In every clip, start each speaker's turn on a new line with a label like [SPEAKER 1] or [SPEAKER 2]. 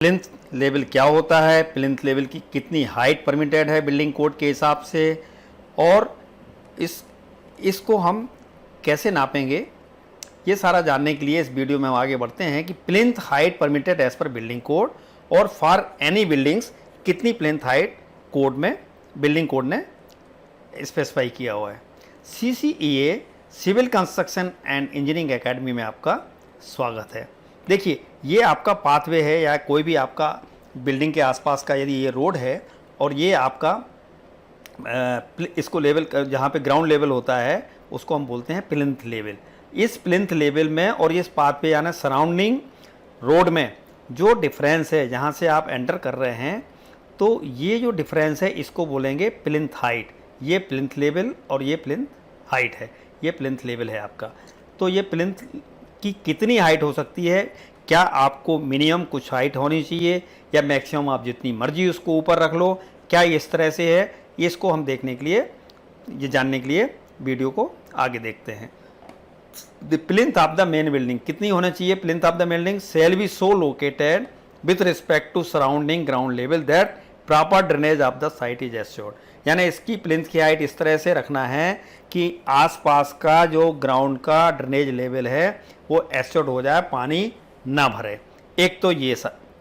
[SPEAKER 1] Plinth level क्या होता है, प्लिंथ लेवल की कितनी हाइट परमिटेड है बिल्डिंग कोड के हिसाब से, और इसको हम कैसे नापेंगे, ये सारा जानने के लिए इस वीडियो में हम आगे बढ़ते हैं कि plinth height permitted as per building code और फॉर एनी बिल्डिंग्स कितनी प्लिंथ हाइट कोड में बिल्डिंग कोड ने स्पेसिफाई किया हुआ है। CCEA civil construction and engineering academy में आपका स्वागत है। देखिए, ये आपका पाथवे है या कोई भी आपका बिल्डिंग के आसपास का यदि ये रोड है और ये आपका इसको लेवल जहाँ पे ग्राउंड लेवल होता है उसको हम बोलते हैं प्लिंथ लेवल। इस प्लिंथ लेवल में और इस पाथवे यानी सराउंडिंग रोड में जो डिफरेंस है जहाँ से आप एंटर कर रहे हैं, तो ये जो डिफरेंस है इसको बोलेंगे प्लिंथ हाइट। ये प्लिंथ लेवल और ये प्लिंथ हाइट है, ये प्लिंथ लेवल है आपका। तो ये प्लिंथ की कितनी हाइट हो सकती है, क्या आपको मिनिमम कुछ हाइट होनी चाहिए या मैक्सिमम आप जितनी मर्जी उसको ऊपर रख लो, क्या इस तरह से है, इसको हम देखने के लिए, ये जानने के लिए वीडियो को आगे देखते हैं। The plinth of the main building कितनी होना चाहिए, plinth of the building shall be so located with respect to surrounding ground level that proper drainage of the site is assured. यानी इसकी प्लिंथ की हाइट इस तरह से रखना है कि आसपास का जो ग्राउंड का ड्रेनेज लेवल है वो एश्योर्ड हो जाए, पानी ना भरे। एक तो ये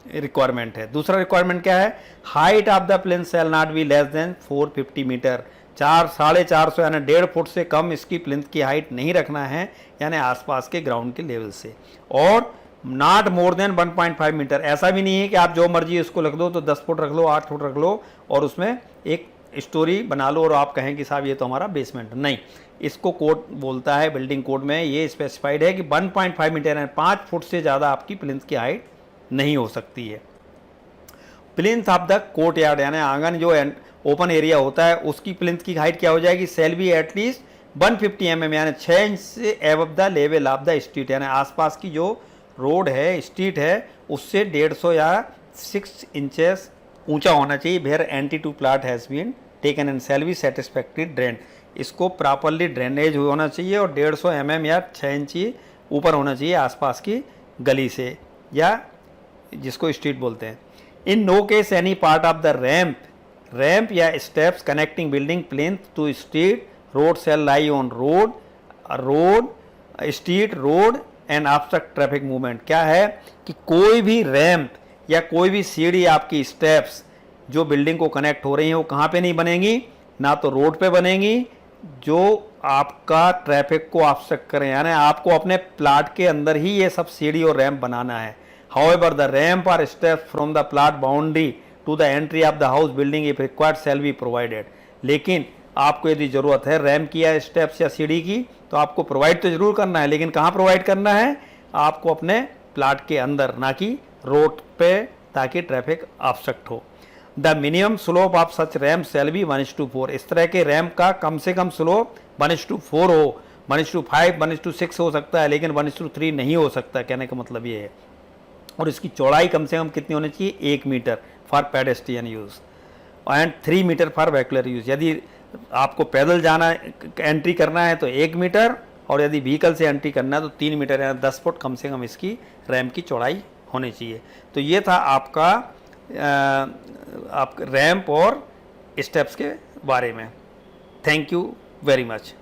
[SPEAKER 1] रिक्वायरमेंट है। दूसरा रिक्वायरमेंट क्या है, height of the plinth shall not be less than 450 metre. 450 यानी 1.5 फुट से कम इसकी प्लिंथ की हाइट नहीं रखना है, यानी आसपास के ग्राउंड के लेवल से। और नॉट मोर देन 1.5 मीटर। ऐसा भी नहीं है कि आप जो मर्जी उसको रख दो, तो 10 फुट रख लो, 8 फुट रख लो और उसमें एक स्टोरी बना लो और आप कहें कि साहब ये तो हमारा बेसमेंट। नहीं, इसको कोड बोलता है, बिल्डिंग कोड में ये स्पेसिफाइड है कि 1.5 मीटर यानी 5 फुट से ज़्यादा आपकी प्लिंथ की हाइट नहीं हो सकती है। Plinth of the court yard यानी आंगन जो ओपन एरिया होता है उसकी प्लिंथ की हाइट क्या हो जाएगी, सेल बी एटलीस्ट 150 mm यानी 6 इंच से above the level of the street. यानी आसपास की जो रोड है, स्ट्रीट है, उससे 150 या 6 इंचेस ऊंचा होना चाहिए। Where entry to plot has been taken and shall be satisfactory drain. इसको प्रॉपरली ड्रेनेज होना चाहिए और 150 mm या 6 इंच ऊपर होना चाहिए आसपास की गली से या जिसको स्ट्रीट बोलते हैं। In no case any part of the ramp या steps connecting building plinth to street road shall lie on road street road and obstruct traffic movement. क्या है कि कोई भी रैम्प या कोई भी सीढ़ी आपकी स्टेप्स जो बिल्डिंग को कनेक्ट हो रही हैं वो कहाँ पे नहीं बनेंगी, ना तो रोड पे बनेंगी जो आपका ट्रैफिक को ऑब्स्ट्रक्ट करें। यानी आपको अपने प्लाट के अंदर ही ये सब सीढ़ी और रैम्प बनाना है। हाउएवर द रैम्प और steps from the plot boundary to the entry of the house building if required shall be provided. लेकिन आपको यदि ज़रूरत है रैम्प की या स्टेप्स या सीढ़ी की तो आपको प्रोवाइड तो जरूर करना है, लेकिन कहाँ प्रोवाइड करना है, आपको अपने प्लाट के अंदर, ना कि रोड पे, ताकि ट्रैफिक ऑब्स्ट्रक्ट हो। The minimum slope of such ramp shall be 1:4। इस तरह के रैम्प का कम से कम स्लोप 1:4 हो, 1:5, 1:6 हो सकता है, लेकिन 1:3 नहीं हो सकता। कहने का मतलब ये है। और इसकी चौड़ाई कम से कम कितनी होनी चाहिए, 1 metre for pedestrian use and 3 metre for vehicular use. यदि आपको पैदल जाना, एंट्री करना है तो 1 मीटर, और यदि व्हीकल से एंट्री करना है तो 3 मीटर या 10 फुट कम से कम इसकी रैम्प की चौड़ाई होनी चाहिए। तो ये था आपका रैम्प और स्टेप्स के बारे में। Thank you very much.